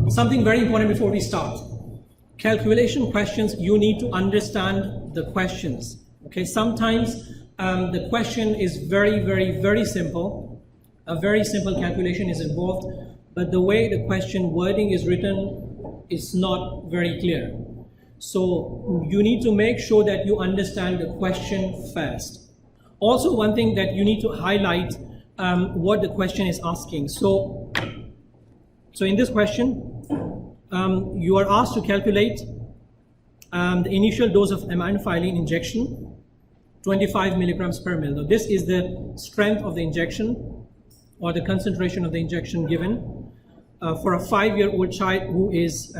Something very important before we start. Calculation questions, you need to understand the questions. Okay, sometimes the question is very simple. A very simple calculation is involved, but the way the question wording is written is not very clear. So you need to make sure that you understand the question first. Also, one thing that you need to highlight what the question is asking. So in this question, you are asked to calculate the initial dose of aminophylline injection, 25 milligrams per ml. Now, this is the strength of the injection or the concentration of the injection given for a 5-year-old child who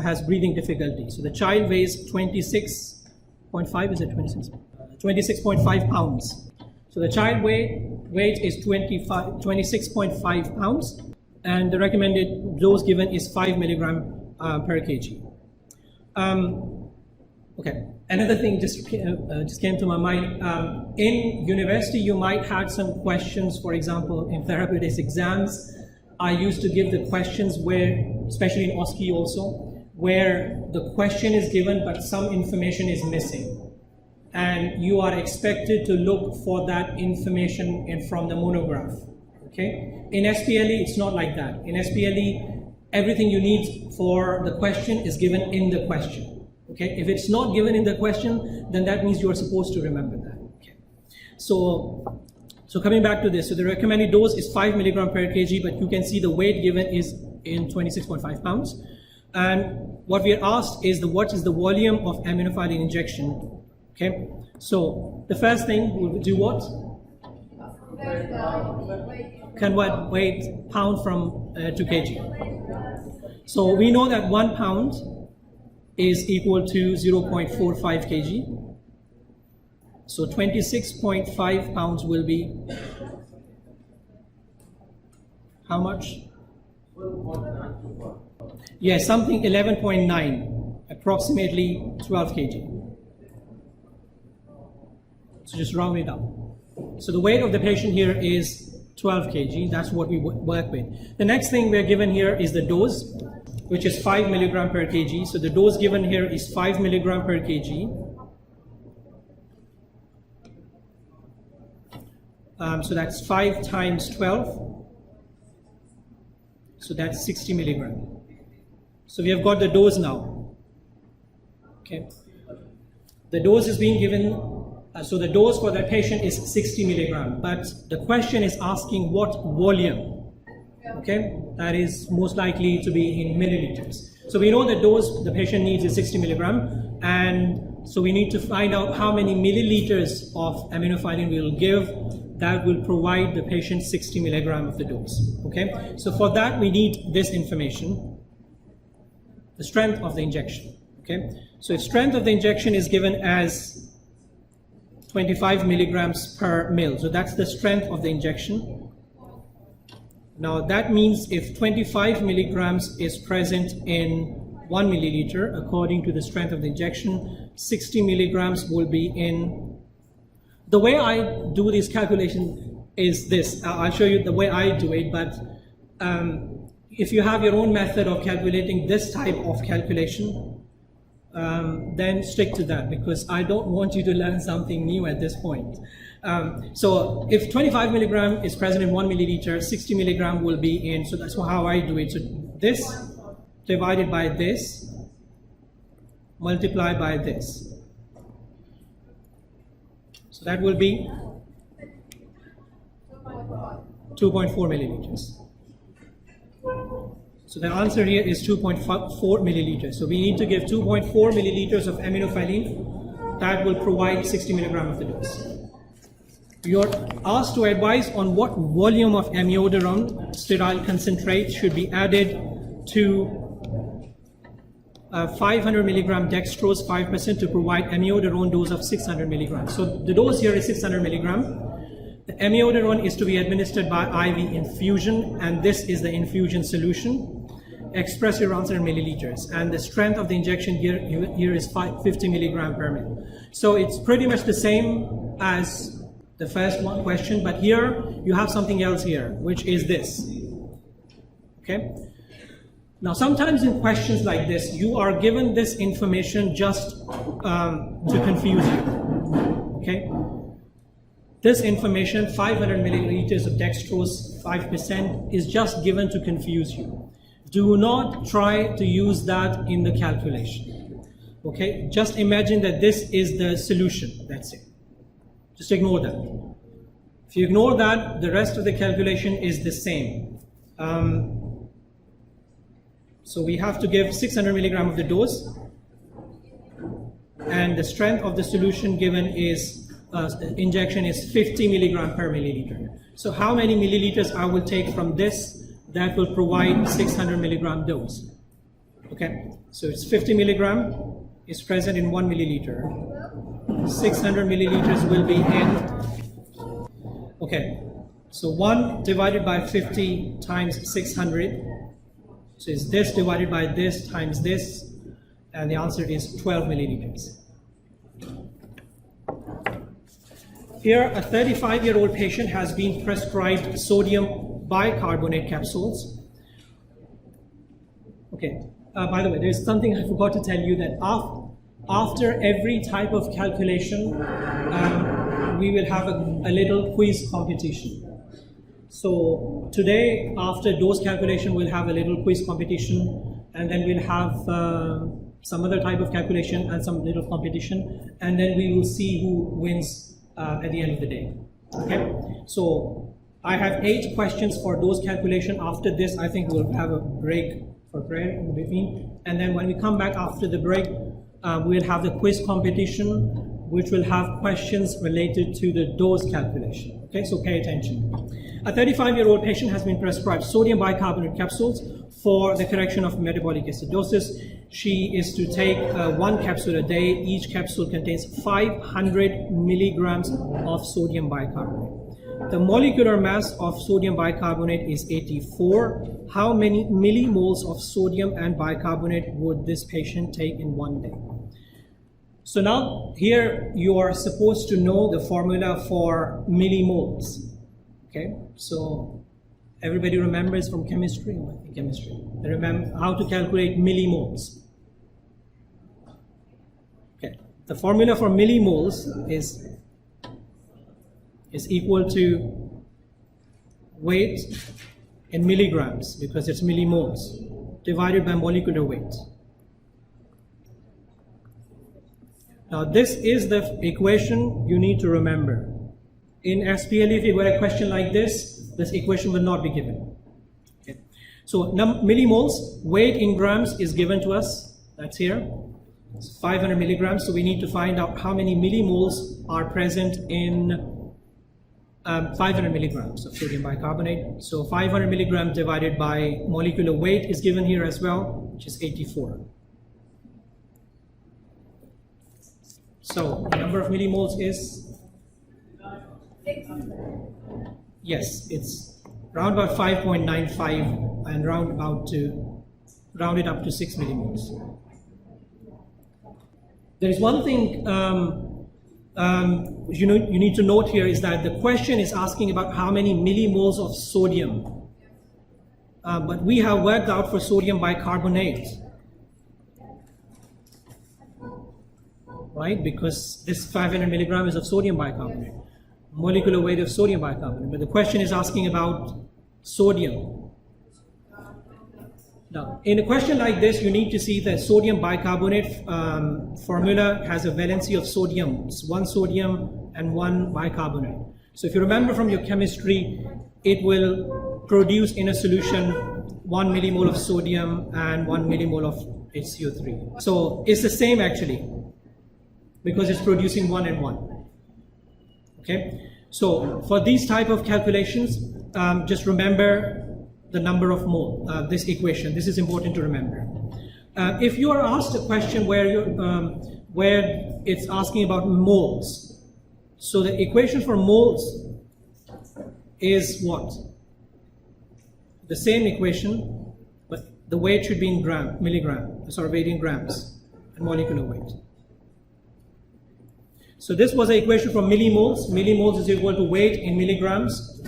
has breathing difficulty. So the child weighs 26.5, is it 26? 26.5 pounds. So the child weight is 26.5 pounds, and the recommended dose given is 5 milligram per kg. Okay, another thing just came to my mind. In university, you might have some questions, for example, in therapeutics exams. I used to give the questions where, especially in OSCE also, where the question is given but some information is missing. And you are expected to look for that information from the monograph. Okay? In SPLE, it's not like that. In SPLE, everything you need for the question is given in the question. Okay? If it's not given in the question, then that means you are supposed to remember that. Okay? So coming back to this, so the recommended dose is 5 milligram per kg, but you can see the weight given is in 26.5 pounds. And what we are asked is what is the volume of aminophylline injection? Okay, so the first thing we'll do what? Convert weight pound from to kg. So we know that 1 pound is equal to 0.45 kg. So 26.5 pounds will be how much? Yes, something 11.9, approximately 12 kg. So just round it up. So the weight of the patient here is 12 kg. That's what we work with. The next thing we're given here is the dose, which is 5 milligram per kg. So the dose given here is 5 milligram per kg. So that's 5 times 12. So that's 60 milligram. So we have got the dose now. Okay. The dose is being given. So the dose for that patient is 60 milligram, but the question is asking what volume. Okay, that is most likely to be in milliliters. So we know the dose the patient needs is 60 milligram, and so we need to find out how many milliliters of aminophylline we will give that will provide the patient 60 milligram of the dose. Okay, so for that we need this information, the strength of the injection. Okay, so if strength of the injection is given as 25 milligrams per mil, so that's the strength of the injection. Now that means if 25 milligrams is present in 1 milliliter, according to the strength of the injection, 60 milligrams will be in. The way I do this calculation is this. I'll show you the way I do it, but if you have your own method of calculating this type of calculation, then stick to that, because I don't want you to learn something new at this point. So if 25 milligram is present in 1 milliliter, 60 milligram will be in, so that's how I do it. So this divided by this, multiplied by this. So that will be 2.4 milliliters. So the answer here is 2.4 milliliters. So we need to give 2.4 milliliters of aminophylline. That will provide 60 milligram of the dose. You're asked to advise on what volume of amiodarone sterile concentrate should be added to 500 milligram dextrose 5% to provide amiodarone dose of 600 milligrams. So the dose here is 600 milligram. The amiodarone is to be administered by IV infusion, and this is the infusion solution. Express your answer in milliliters, and the strength of the injection here is 50 milligram per mil. So it's pretty much the same as the first one question, but here you have something else here, which is this. Okay. Now, sometimes in questions like this, you are given this information just to confuse you, okay? This information, 500 milliliters of dextrose, 5%, is just given to confuse you. Do not try to use that in the calculation, okay? Just imagine that this is the solution, that's it. Just ignore that. If you ignore that, the rest of the calculation is the same. So we have to give 600 milligram of the dose, and the strength of the solution given is, injection is 50 milligram per milliliter. So how many milliliters I will take from this that will provide 600 milligram dose? Okay, so it's 50 milligram is present in 1 milliliter. 600 milliliters will be in, okay, so 1 divided by 50 times 600. So it's this divided by this times this, and the answer is 12 milliliters. Here, a 35-year-old patient has been prescribed sodium bicarbonate capsules. Okay, by the way, there's something I forgot to tell you, that after every type of calculation, we will have a little quiz competition. So today, after dose calculation, we'll have a little quiz competition, and then we'll have some other type of calculation and some little competition, and then we will see who wins at the end of the day. Okay, so I have 8 questions for dose calculation. After this, I think we'll have a break for prayer in between, and then when we come back after the break, we'll have the quiz competition, which will have questions related to the dose calculation. Okay, so pay attention. A 35-year-old patient has been prescribed sodium bicarbonate capsules for the correction of metabolic acidosis. She is to take 1 capsule a day. Each capsule contains 500 milligrams of sodium bicarbonate. The molecular mass of sodium bicarbonate is 84. How many millimoles of sodium and bicarbonate would this patient take in 1 day? So now here you are supposed to know the formula for millimoles. Okay, so everybody remembers from chemistry? They remember how to calculate millimoles. Okay, the formula for millimoles is equal to weight in milligrams, because it's millimoles, divided by molecular weight. Now this is the equation you need to remember. In SPLE, if you get a question like this equation will not be given. Okay. So millimoles, weight in grams is given to us, that's here. It's 500 milligrams, so we need to find out how many millimoles are present in 500 milligrams of sodium bicarbonate. So 500 milligrams divided by molecular weight is given here as well, which is 84. So the number of millimoles is? Yes, it's around about 5.95 and round it up to 6 millimoles. There is one thing you need to note here, is that the question is asking about how many millimoles of sodium, but we have worked out for sodium bicarbonate, right? Because this 500 milligrams is of sodium bicarbonate, molecular weight of sodium bicarbonate, but the question is asking about sodium. Now, in a question like this, you need to see that sodium bicarbonate formula has a valency of sodium. It's 1 sodium and 1 bicarbonate. So if you remember from your chemistry, it will produce in a solution 1 millimole of sodium and 1 millimole of HCO3. So it's the same actually, because it's producing 1 and 1. Okay, so for these type of calculations, just remember the number of mole, this equation. This is important to remember. If you are asked a question where it's asking about moles, so the equation for moles is what? The same equation, but the weight should be in milligram, weight in grams, and molecular weight. So this was the equation for millimoles. Millimoles is equal to weight in milligrams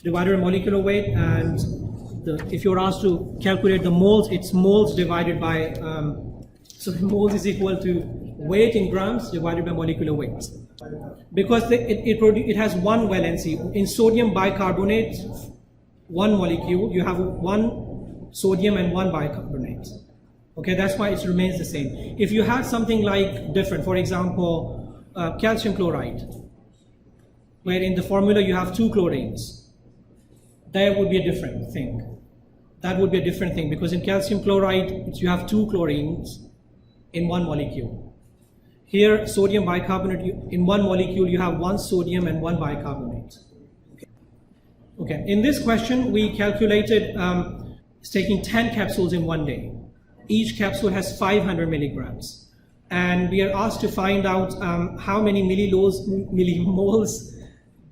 divided by molecular weight, and if you're asked to calculate the moles, it's moles divided by, so moles is equal to weight in grams divided by molecular weight. Because it has one valency. In sodium bicarbonate, one molecule, you have one sodium and one bicarbonate. Okay, that's why it remains the same. If you had something like different, for example, calcium chloride, where in the formula you have 2 chlorines, that would be a different thing. That would be a different thing, because in calcium chloride, you have 2 chlorines in one molecule. Here, sodium bicarbonate, in one molecule, you have 1 sodium and 1 bicarbonate. Okay, in this question, we calculated it's taking 10 capsules in one day. Each capsule has 500 milligrams. And we are asked to find out how many millimoles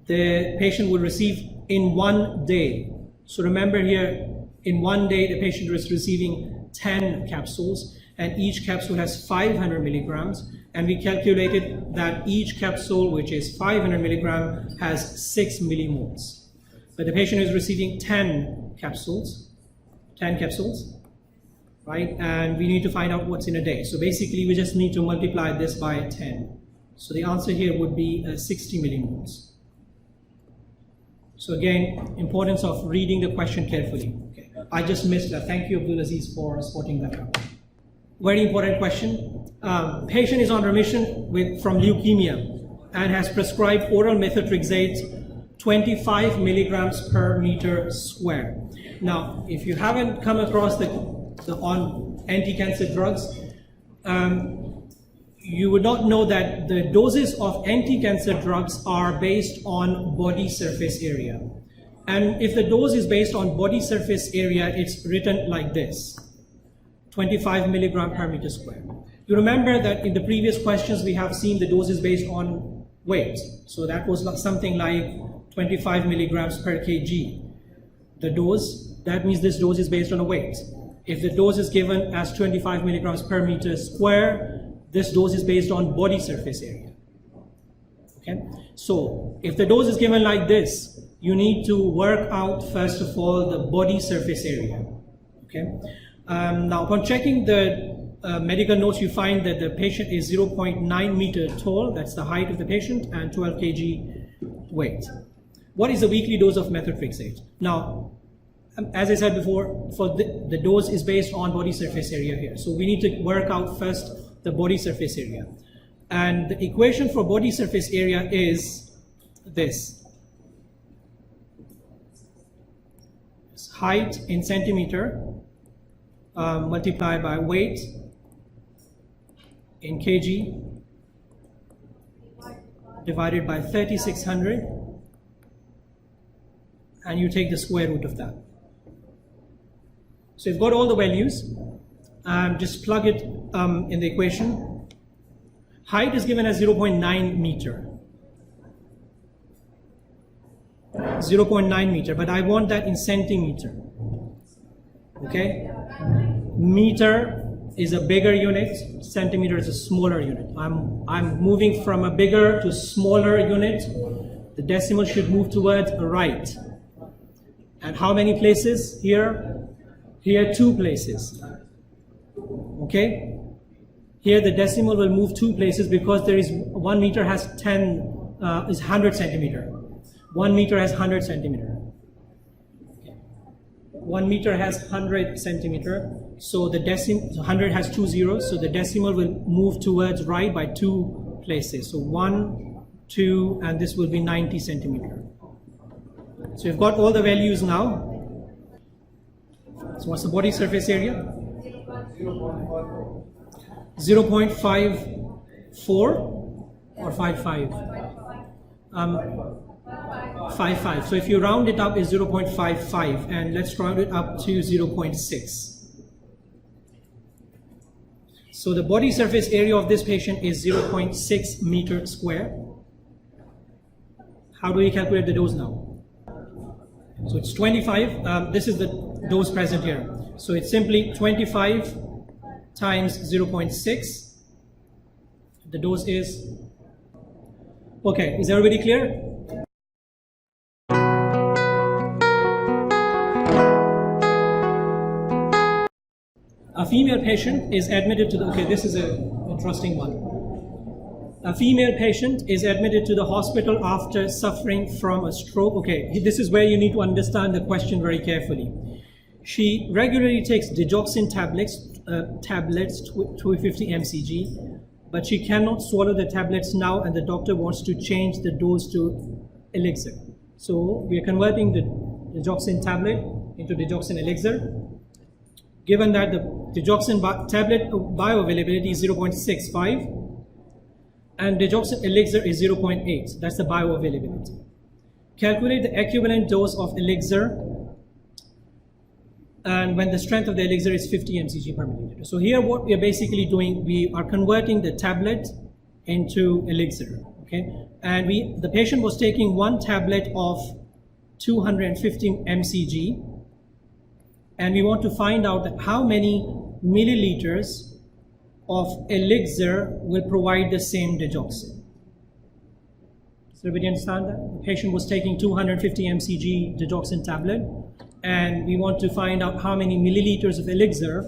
the patient will receive in one day. So remember here, in one day, the patient is receiving 10 capsules, and each capsule has 500 milligrams. And we calculated that each capsule, which is 500 milligram, has 6 millimoles. But the patient is receiving 10 capsules, right? And we need to find out what's in a day. So basically, we just need to multiply this by 10. So the answer here would be 60 millimoles. So again, importance of reading the question carefully. Okay. I just missed that. Thank you, Abdulaziz, for spotting that out. Very important question. Patient is on remission from leukemia and has prescribed oral methotrexate 25 milligrams per meter square. Now, if you haven't come across on anti-cancer drugs, you would not know that the doses of anti-cancer drugs are based on body surface area. And if the dose is based on body surface area, it's written like this: 25 milligram per meter square. You remember that in the previous questions we have seen the dose is based on weight. So that was something like 25 milligrams per kg. The dose, that means this dose is based on a weight. If the dose is given as 25 milligrams per meter square, this dose is based on body surface area. Okay? So if the dose is given like this, you need to work out first of all the body surface area. Okay? Now, upon checking the medical notes, you find that the patient is 0.9 meter tall, that's the height of the patient, and 12 kg weight. What is the weekly dose of methotrexate? Now, as I said before, for the dose is based on body surface area here. So we need to work out first the body surface area. And the equation for body surface area is this. It's height in centimeter multiplied by weight in kg divided by 3600, and you take the square root of that. So you've got all the values, just plug it in the equation. Height is given as 0.9 meter. 0.9 meter, but I want that in centimeter. Okay? Meter is a bigger unit, centimeter is a smaller unit. I'm moving from a bigger to smaller unit. The decimal should move towards the right. And how many places here? Here 2 places. Okay? Here the decimal will move 2 places because there is 1 meter has 100 centimeter. 1 meter has 100 centimeter. 1 meter has 100 centimeter. So the 100 has 2 zeros. So the decimal will move towards right by 2 places. So 1, 2, and this will be 90 centimeter. So you've got all the values now. So what's the body surface area? 0.54 or 55? 55. So if you round it up, it's 0.55, and let's round it up to 0.6. So the body surface area of this patient is 0.6 meter square. How do we calculate the dose now? So it's 25. This is the dose present here. So it's simply 25 times 0.6. The dose is... Okay, is everybody clear? female patient is admitted to the, okay, this is an interesting one. A female patient is admitted to the hospital after suffering from a stroke. Okay, this is where you need to understand the question very carefully. She regularly takes digoxin tablets, 250 mcg, but she cannot swallow the tablets now, and the doctor wants to change the dose to Elixir. So we are converting the digoxin tablet into digoxin Elixir. Given that the digoxin tablet bioavailability is 0.65, and digoxin Elixir is 0.8. That's the bioavailability. Calculate the equivalent dose of Elixir, and when the strength of the Elixir is 50 mcg per milliliter. So here what we are basically doing, we are converting the tablet into Elixir, okay? And the patient was taking one tablet of 250 mcg, and we want to find out that how many milliliters of Elixir will provide the same digoxin. So everybody understand that? The patient was taking 250 mcg digoxin tablet, and we want to find out how many milliliters of Elixir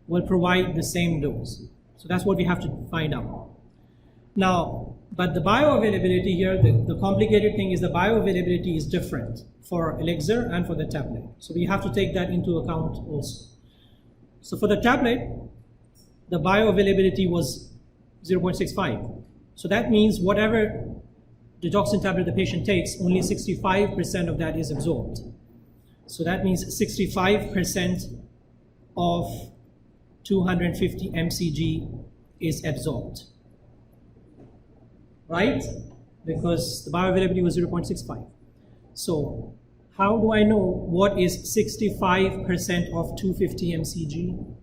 will provide the same dose. So that's what we have to find out. Now, but the bioavailability here, the complicated thing is the bioavailability is different for Elixir and for the tablet. So we have to take that into account also. So for the tablet, the bioavailability was 0.65. So that means whatever digoxin tablet the patient takes, only 65% of that is absorbed. So that means 65% of 250 mcg is absorbed, right? Because the bioavailability was 0.65. So how do I know what is 65% of 250 mcg?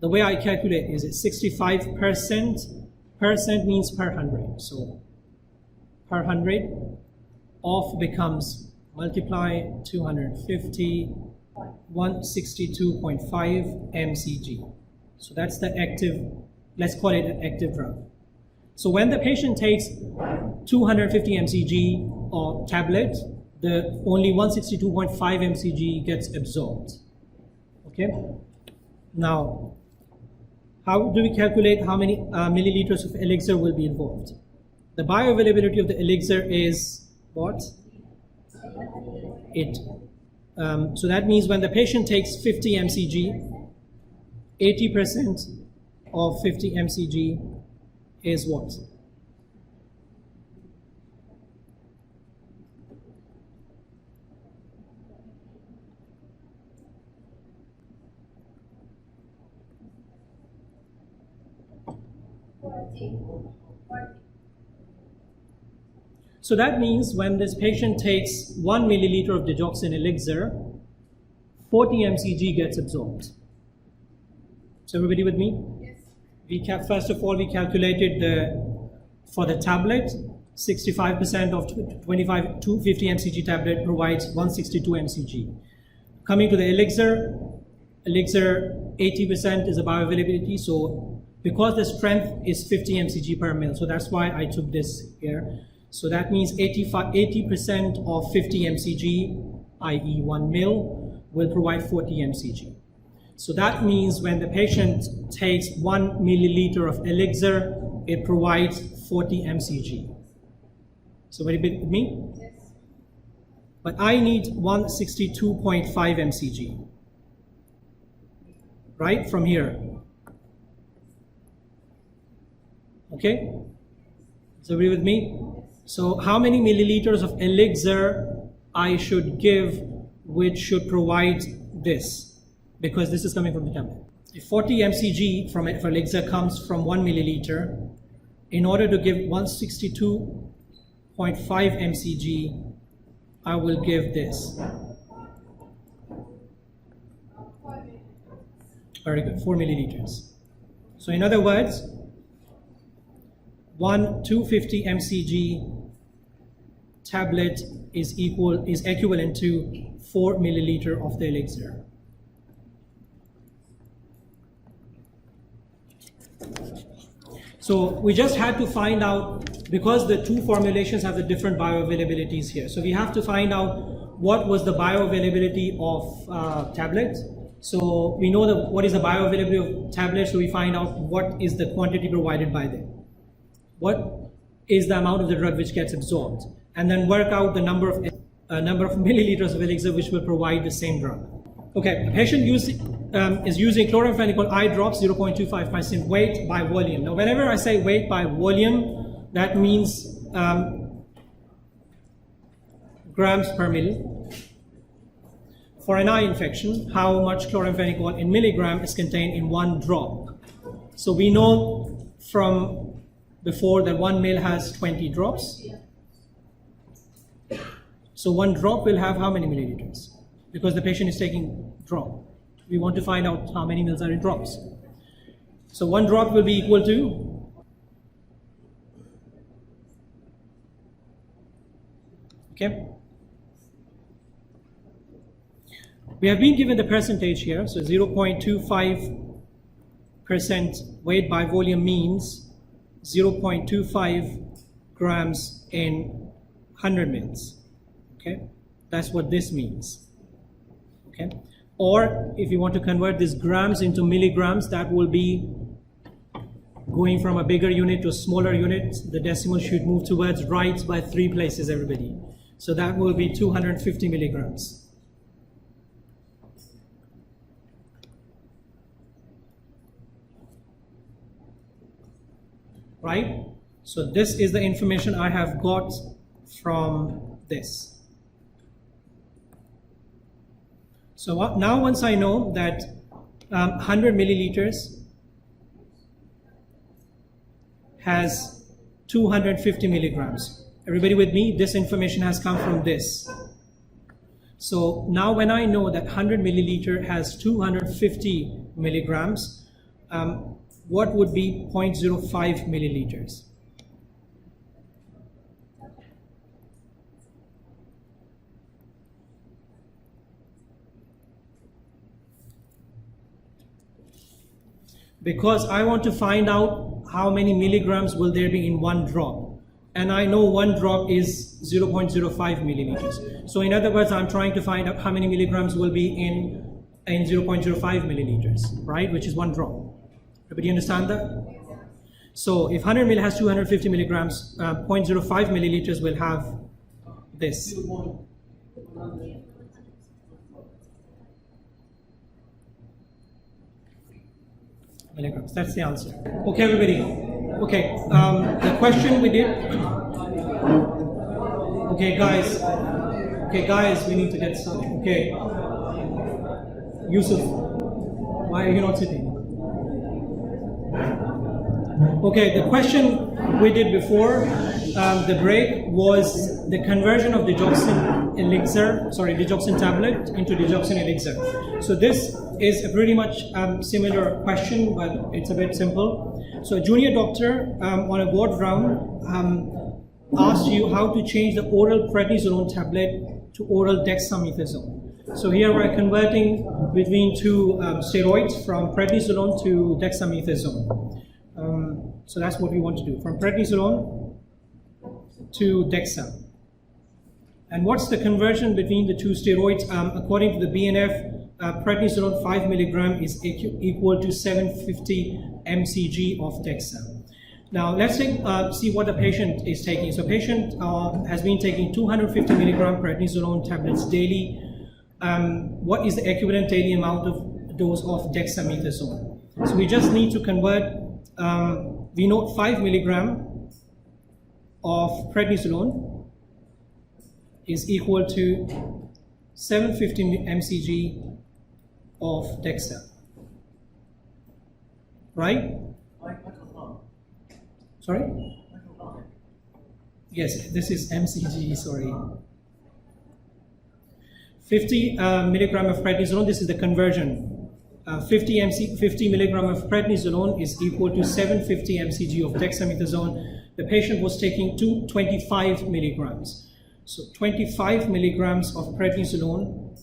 The way I calculate is 65%, percent means per 100. So per 100 of becomes multiply 250, 162.5 mcg. So that's the active, let's call it an active drug. So when the patient takes 250 mcg of tablet, the only 162.5 mcg gets absorbed. Okay? Now, how do we calculate how many milliliters of Elixir will be involved? The bioavailability of the Elixir is what? So that means when the patient takes 50 mcg, 80% of 50 mcg is what? So that means when this patient takes 1 milliliter of digoxin Elixir, 40 mcg gets absorbed. So everybody with me? Yes. First of all, we calculated for the tablet, 65% of 250 mcg tablet provides 162 mcg. Coming to the Elixir, 80% is the bioavailability. So because the strength is 50 mcg per mil, so that's why I took this here. So that means 80% of 50 mcg, i.e. 1 mil, will provide 40 mcg. So that means when the patient takes 1 milliliter of Elixir, it provides 40 mcg. So very big with me? Yes. But I need 162.5 mcg, right, from here. Okay? So agree with me? So how many milliliters of Elixir I should give which should provide this? Because this is coming from the tablet. If 40 mcg for Elixir comes from 1 milliliter, in order to give 162.5 mcg, I will give this. Very good, 4 milliliters. So in other words, 250 mcg tablet is equivalent to 4 milliliter of the Elixir. So we just had to find out, because the two formulations have the different bioavailabilities here. So we have to find out what was the bioavailability of tablet So we know what is the bioavailability of tablets, so we find out what is the quantity provided by them. What is the amount of the drug which gets absorbed, and then work out the number of milliliters of elixir which will provide the same drug. Okay, a patient is using chloramphenicol eye drops 0.25% weight by volume. Now whenever I say weight by volume, that means grams per ml. For an eye infection, how much chloramphenicol in milligram is contained in 1 drop. So we know from before that 1 ml has 20 drops. So 1 drop will have how many milliliters? Because the patient is taking drop. We want to find out how many mils are in drops. So 1 drop will be equal to, okay. We have been given the percentage here, so 0.25% weight by volume means 0.25 grams in 100 mils. Okay, that's what this means. Okay, or if you want to convert these grams into milligrams, that will be going from a bigger unit to a smaller unit. The decimal should move towards right by 3 places, everybody. So that will be 250 milligrams. Right? So this is the information I have got from this. So now once I know that 100 milliliters has 250 milligrams. Everybody with me? This information has come from this. So now when I know that 100 milliliter has 250 milligrams, what would be 0.05 milliliters? Because I want to find out how many milligrams will there be in 1 drop. And I know 1 drop is 0.05 milliliters. So in other words, I'm trying to find out how many milligrams will be in 0.05 milliliters, right? Which is 1 drop. Everybody understand that? So if 100 ml has 250 milligrams, 0.05 milliliters will have this. Milligrams, that's the answer. Okay, everybody. Okay, the question we did. Okay, guys. Okay, guys, we need to get started. Okay. Yusuf, why are you not sitting? Okay, the question we did before the break was the conversion of digoxin tablet into digoxin elixir. So this is a pretty much similar question, but it's a bit simple. So a junior doctor on a board round asked you how to change the oral prednisolone tablet to oral dexamethasone. So here we're converting between 2 steroids from prednisolone to dexamethasone. So that's what we want to do, from prednisolone to dexa. And what's the conversion between the 2 steroids? According to the BNF, prednisolone 5 milligram is equal to 750 mcg of dexa. Now let's see what the patient is taking. So patient has been taking 250 milligram prednisolone tablets daily. What is the equivalent daily amount of dose of dexamethasone? So we just need to convert. We know 5 milligram of prednisolone is equal to 750 mcg of dexa, right? Sorry? Yes, this is mcg, sorry. 50 milligram of prednisolone, this is the conversion. 50 milligram of prednisolone is equal to 750 mcg of dexamethasone. The patient was taking 25 milligrams. So 25 milligrams of prednisolone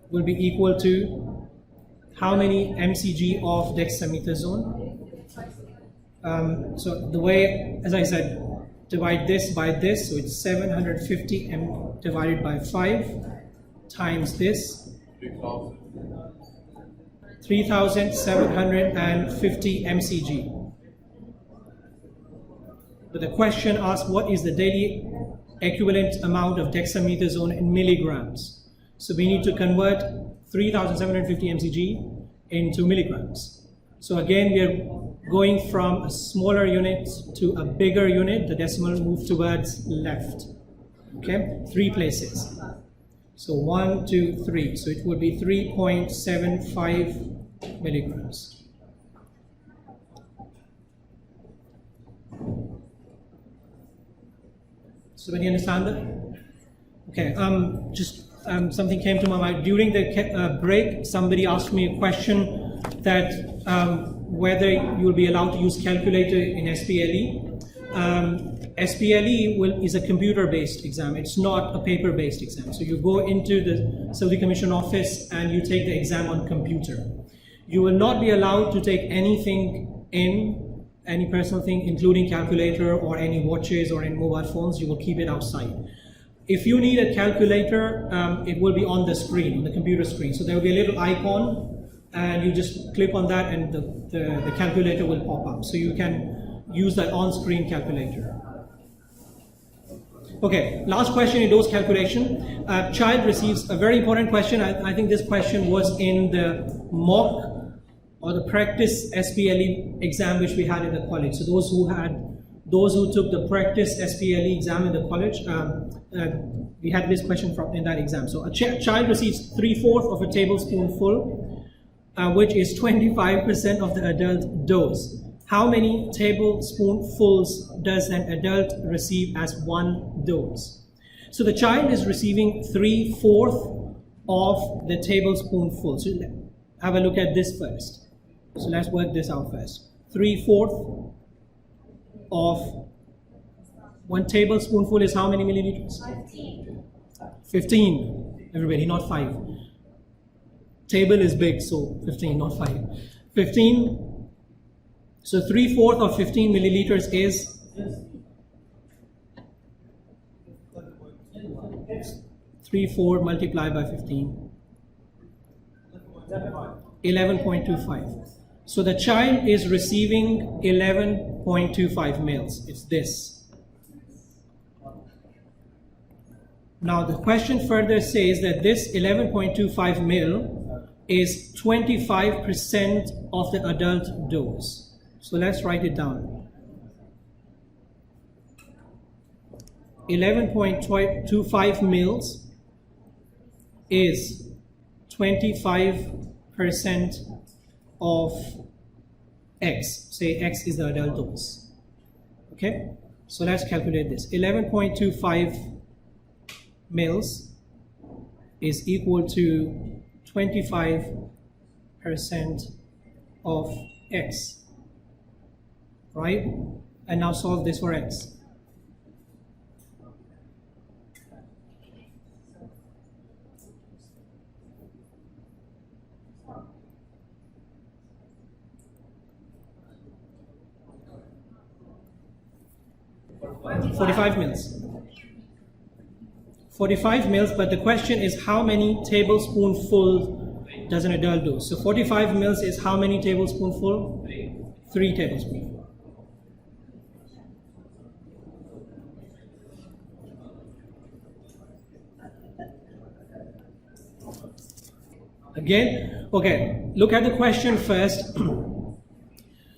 will be equal to how many mcg of dexamethasone? So the way, as I said, divide this by this, so it's 750 divided by 5. times this, 3,750 mcg. But the question asks, what is the daily equivalent amount of dexamethasone in milligrams? So we need to convert 3,750 mcg into milligrams. So again, we are going from a smaller unit to a bigger unit. The decimal move towards left. Okay, 3 places. So 1, 2, 3. So it would be 3.75 milligrams. So when you understand that? Okay, something came to my mind. During the break, somebody asked me a question that whether you will be allowed to use calculator in SPLE. SPLE is a computer-based exam. It's not a paper-based exam. So you go into the Saudi Commission office and you take the exam on computer. You will not be allowed to take anything any personal thing, including calculator or any watches or any mobile phones. You will keep it outside. If you need a calculator, it will be on the screen, on the computer screen. So there will be a little icon, and you just click on that and the calculator will pop up. So you can use that on-screen calculator. Okay, last question in dose calculation. Child receives a very important question. I think this question was in the mock or the practice SPLE exam which we had in the college. So those who took the practice SPLE exam in the college, we had this question in that exam. So a child receives 3/4 of a tablespoonful, which is 25% of the adult dose. How many tablespoonfuls does an adult receive as one dose? So the child is receiving 3/4 of the tablespoonful. So have a look at this first. So let's work this out first. 3/4 of 1 tablespoonful is how many milliliters? 15. Everybody, not 5. Table is big, so 15, not 5. 15. So 3/4 of 15 milliliters is 3/4 multiplied by 15. 11.25. So the child is receiving 11.25 mils. It's this. Now the question further says that this 11.25 mil is 25% of the adult dose. So let's write it down. 11.25 mils is 25% of X. Say X is the adult dose. Okay? So let's calculate this. 11.25 mils is equal to 25% of X. Right? And now solve this for X. $45 mils. 45 mils, but the question is how many tablespoonfuls does an adult do? So 45 mils is how many tablespoonfuls? 3 tablespoonfuls. Again, okay, look at the question first.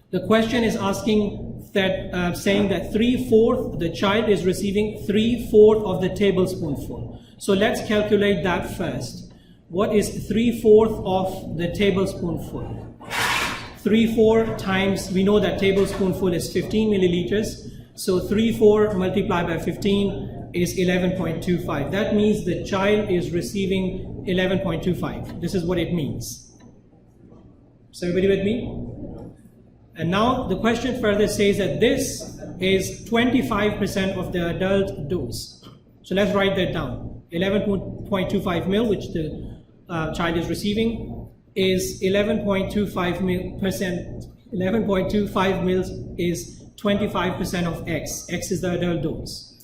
The question is asking that, saying that 3/4, the child is receiving 3/4 of the tablespoonful. So let's calculate that first. What is 3/4 of the tablespoonful? 3/4 times, we know that tablespoonful is 15 milliliters. So 3/4 multiplied by 15 is 11.25. That means the child is receiving 11.25. This is what it means. Is everybody with me? And now the question further says that this is 25% of the adult dose. So let's write that down. 11.25 mil, which the child is receiving, is 11.25 mil%. 11.25 mils is 25% of X. X is the adult dose.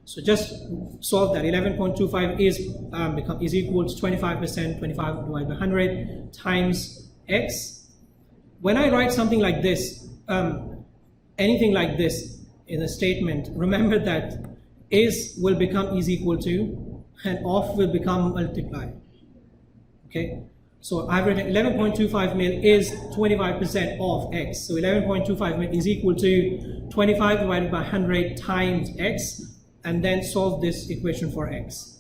So just solve that. 11.25 is equal to 25%, 25 divided by 100 times x. When I write something like this, anything like this in a statement, remember that is will become is equal to, and of will become multiply. Okay, so I've written 11.25 mil is 25% of x. So 11.25 mil is equal to 25 divided by 100 times x, and then solve this equation for x.